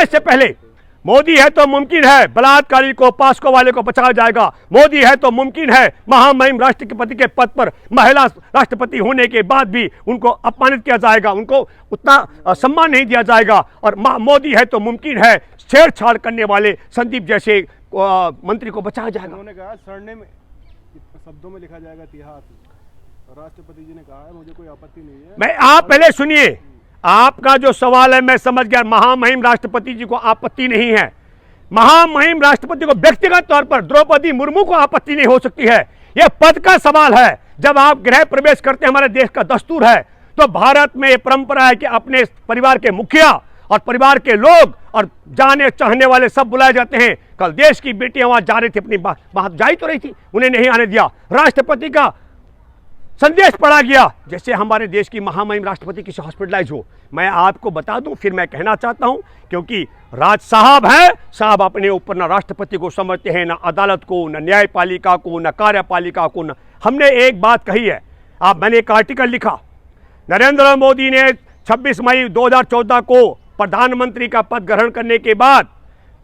देश से पहले। मोदी है तो मुमकिन है बलात्कारी को, पास्को वाले को बचाया जाएगा। मोदी है तो मुमकिन है महामहिम राष्ट्रपति के पद पर महिला राष्ट्रपति होने के बाद भी उनको अपमानित किया जाएगा, उनको उतना सम्मान नहीं दिया जाएगा। और मोदी है तो मुमकिन है छेड़छाड़ करने वाले संदीप जैसे मंत्री को बचाया जाएगा। उन्होंने कहा सरनेम शब्दों में लिखा जाएगा इतिहास। राष्ट्रपति जी ने कहा है मुझे कोई आपत्ति नहीं है। मैं आप पहले सुनिए, आपका जो सवाल है मैं समझ गया। महामहिम राष्ट्रपति जी को आपत्ति नहीं है। महामहिम राष्ट्रपति को व्यक्तिगत तौर पर द्रौपदी मुर्मू को आपत्ति नहीं हो सकती है। यह पद का सवाल है। जब आप गृह प्रवेश करते हैं, हमारे देश का दस्तूर है, तो भारत में यह परंपरा है कि अपने परिवार के मुखिया और परिवार के लोग और जाने चाहने वाले सब बुलाए जाते हैं। कल देश की बेटियां वहां जा रही थी, अपनी बात जा ही तो रही थी, उन्हें नहीं आने दिया। राष्ट्रपति का संदेश पढ़ा गया जैसे हमारे देश की महामहिम राष्ट्रपति किसी हॉस्पिटलाइज हो। मैं आपको बता दूं, फिर मैं कहना चाहता हूं, क्योंकि राज साहब हैं, साहब अपने ऊपर ना राष्ट्रपति को समझते हैं, ना अदालत को, ना न्यायपालिका को, ना कार्यपालिका को। ना हमने एक बात कही है, मैंने एक आर्टिकल लिखा, नरेंद्र मोदी ने 26 मई 2014 को प्रधानमंत्री का पद ग्रहण करने के बाद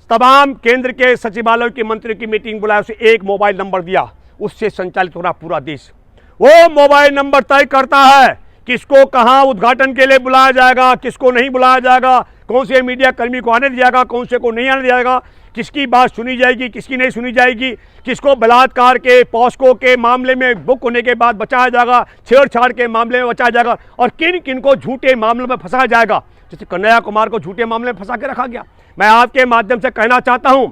तमाम केंद्र के सचिवालय के मंत्रियों की मीटिंग बुलाया, उसे एक मोबाइल नंबर दिया, उससे संचालित हो रहा पूरा देश। वो मोबाइल नंबर तय करता है किसको कहां उद्घाटन के लिए बुलाया जाएगा, किसको नहीं बुलाया जाएगा, कौन से मीडिया कर्मी को आने दिया जाएगा, कौन से को नहीं आने दिया जाएगा, किसकी बात सुनी जाएगी, किसकी नहीं सुनी जाएगी, किसको बलात्कार के पॉस्को के मामले में बुक होने के बाद बचाया जाएगा, छेड़छाड़ के मामले में बचाया जाएगा, और किन किन को झूठे मामले में फंसाया जाएगा। जैसे कन्हैया कुमार को झूठे मामले में फंसा के रखा गया। मैं आपके माध्यम से कहना चाहता हूं,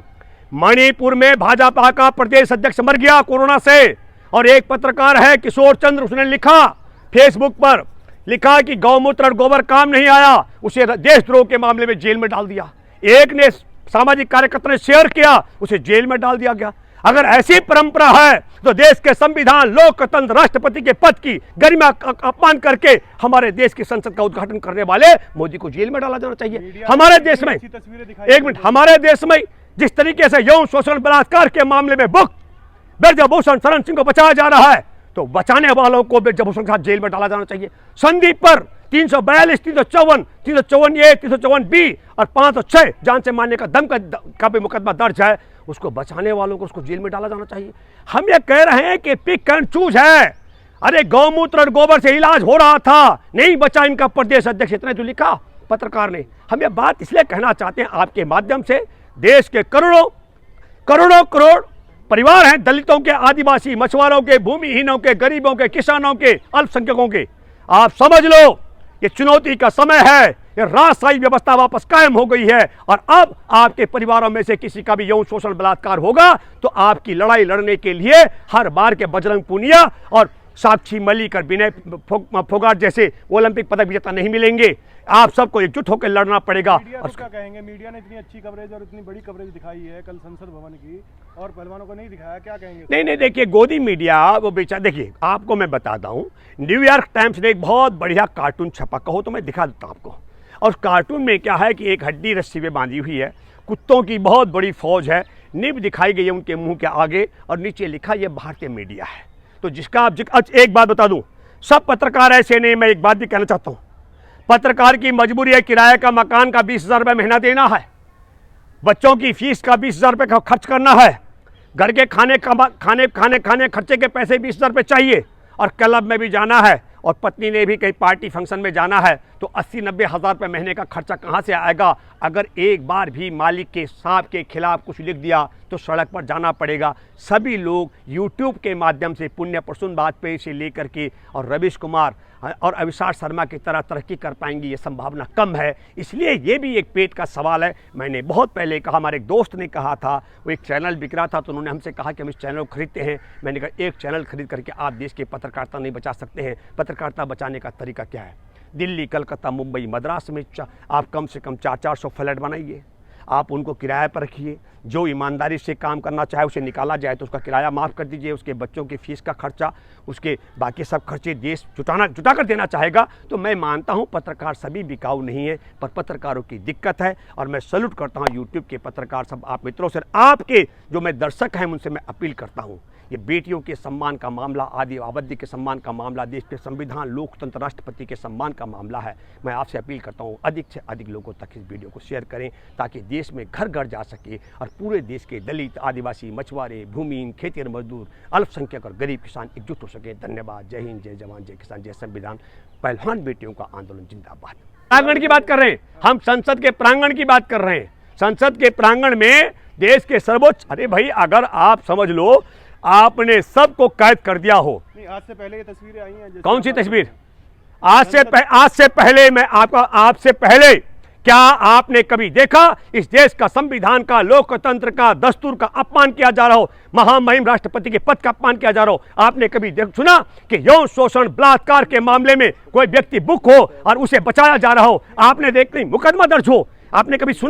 मणिपुर में भाजपा का प्रदेश अध्यक्ष मर गया कोरोना से, और एक पत्रकार है किशोर चंद्र, उसने लिखा फेसबुक पर, लिखा कि गौमूत्र और गोबर काम नहीं आया, उसे देशद्रोह के मामले में जेल में डाल दिया। एक ने सामाजिक कार्यकर्ता ने शेयर किया, उसे जेल में डाल दिया गया। अगर ऐसी परंपरा है तो देश के संविधान, लोकतंत्र, राष्ट्रपति के पद की गरिमा का अपमान करके हमारे देश की संसद का उद्घाटन करने वाले मोदी को जेल में डाला जाना चाहिए। हमारे देश में, एक मिनट, हमारे देश में जिस तरीके से यौन शोषण बलात्कार के मामले में बुक ब्रजभूषण शरण सिंह को बचाया जा रहा है, तो बचाने वालों को ब्रजभूषण के साथ जेल में डाला जाना चाहिए। संदीप पर 342, 354, 354A, 354B और 506 जान से मारने का दम का भी मुकदमा दर्ज है, उसको बचाने वालों को उसको जेल में डाला जाना चाहिए। हम ये कह रहे हैं कि पिक एंड चूज है। अरे गौमूत्र और गोबर से इलाज हो रहा था, नहीं बचा इनका प्रदेश अध्यक्ष, इतना जो लिखा पत्रकार ने। हम ये बात इसलिए कहना चाहते हैं आपके माध्यम से, देश के करोड़ों करोड़ परिवार हैं, दलितों के, आदिवासी, मछुआरों के, भूमिहीनों के, गरीबों के, किसानों के, अल्पसंख्यकों के। आप समझ लो ये चुनौती का समय है, ये राजशाही व्यवस्था वापस कायम हो गई है, और अब आपके परिवारों में से किसी का भी यौन शोषण बलात्कार होगा तो आपकी लड़ाई लड़ने के लिए हर बार के बजरंग पूनिया और साक्षी मलिक और विनय फोगाट जैसे ओलंपिक पदक विजेता नहीं मिलेंगे। आप सबको एकजुट होकर लड़ना पड़ेगा। मीडिया तो क्या कहेंगे, मीडिया ने इतनी अच्छी कवरेज और इतनी बड़ी कवरेज दिखाई है कल संसद भवन की, और पहलवानों को नहीं दिखाया, क्या कहेंगे? नहीं, देखिए गोदी मीडिया वो बेचा, देखिए आपको मैं बताता हूँ, न्यूयॉर्क टाइम्स ने एक बहुत बढ़िया कार्टून छपा, कहो तो मैं दिखा देता हूँ आपको। और कार्टून में क्या है कि एक हड्डी रस्सी में बांधी हुई है, कुत्तों की बहुत बड़ी फौज है, निब दिखाई गई है उनके मुंह के आगे, और नीचे लिखा ये भारतीय मीडिया है। तो जिसका आप एक बात बता दूं, सब पत्रकार ऐसे नहीं। मैं एक बात भी कहना चाहता हूं, पत्रकार की मजबूरी है किराए का मकान का 20,000 रुपये महीना देना है, बच्चों की फीस का 20,000 रुपये का खर्च करना है, घर के खाने खर्चे के पैसे 20,000 रुपये चाहिए, और क्लब में भी जाना है, और पत्नी ने भी कहीं पार्टी फंक्शन में जाना है, तो 80-90 हज़ार रुपये महीने का खर्चा कहाँ से आएगा? अगर एक बार भी मालिक के सांप के खिलाफ कुछ लिख दिया तो सड़क पर जाना पड़ेगा। सभी लोग यूट्यूब के माध्यम से पुण्य प्रसून वाजपेयी से लेकर के और रवीश कुमार और अविनाश शर्मा की तरह तरक्की कर पाएंगे, ये संभावना कम है। इसलिए ये भी एक पेट का सवाल है। मैंने बहुत पहले कहा, हमारे एक दोस्त ने कहा था, वो एक चैनल बिक रहा था, तो उन्होंने हमसे कहा कि हम इस चैनल को खरीदते हैं। मैंने कहा एक चैनल खरीद करके आप देश के पत्रकारिता नहीं बचा सकते हैं। पत्रकारिता बचाने का तरीका क्या है? दिल्ली, कलकत्ता, मुंबई, मद्रास में आप कम से कम 400 फ्लैट बनाइए, आप उनको किराए पर रखिए। जो ईमानदारी से काम करना चाहे उसे निकाला जाए तो उसका किराया माफ़ कर दीजिए, उसके बच्चों की फीस का खर्चा, उसके बाकी सब खर्चे देश जुटा कर देना चाहेगा। तो मैं मानता हूं पत्रकार सभी बिकाऊ नहीं है, पर पत्रकारों की दिक्कत है। और मैं सैल्यूट करता हूं यूट्यूब के पत्रकार सब आप मित्रों से, आपके जो मैं दर्शक हैं उनसे मैं अपील करता हूं ये बेटियों के सम्मान का मामला, आदि आबादी के सम्मान का मामला, देश के संविधान, लोकतंत्र, राष्ट्रपति के सम्मान का मामला है। मैं आपसे अपील करता हूँ अधिक से अधिक लोगों तक इस वीडियो को शेयर करें ताकि देश में घर घर जा सके और पूरे देश के दलित, आदिवासी, मछुआरे, भूमिहीन, खेतिहर मजदूर, अल्पसंख्यक और गरीब किसान एकजुट हो सके। धन्यवाद। जय हिंद, जय जवान, जय किसान, जय संविधान। पहलवान बेटियों का आंदोलन जिंदाबाद। प्रांगण की बात कर रहे हैं हम, संसद के प्रांगण की बात कर रहे हैं। संसद के प्रांगण में देश के सर्वोच्च, अरे भाई अगर आप समझ लो आपने सबको कैद कर दिया हो। नहीं, आज से पहले ये तस्वीरें आई हैं। कौन सी तस्वीर? आज से पहले मैं आपसे पहले क्या आपने कभी देखा इस देश का, संविधान का, लोकतंत्र का, दस्तूर का अपमान किया जा रहा हो, महामहिम राष्ट्रपति के पद का अपमान किया जा रहा हो? आपने कभी सुना कि यौन शोषण, बलात्कार के मामले में कोई व्यक्ति बुक हो और उसे बचाया जा रहा हो? आपने मुकदमा दर्ज हो? आपने कभी सुना?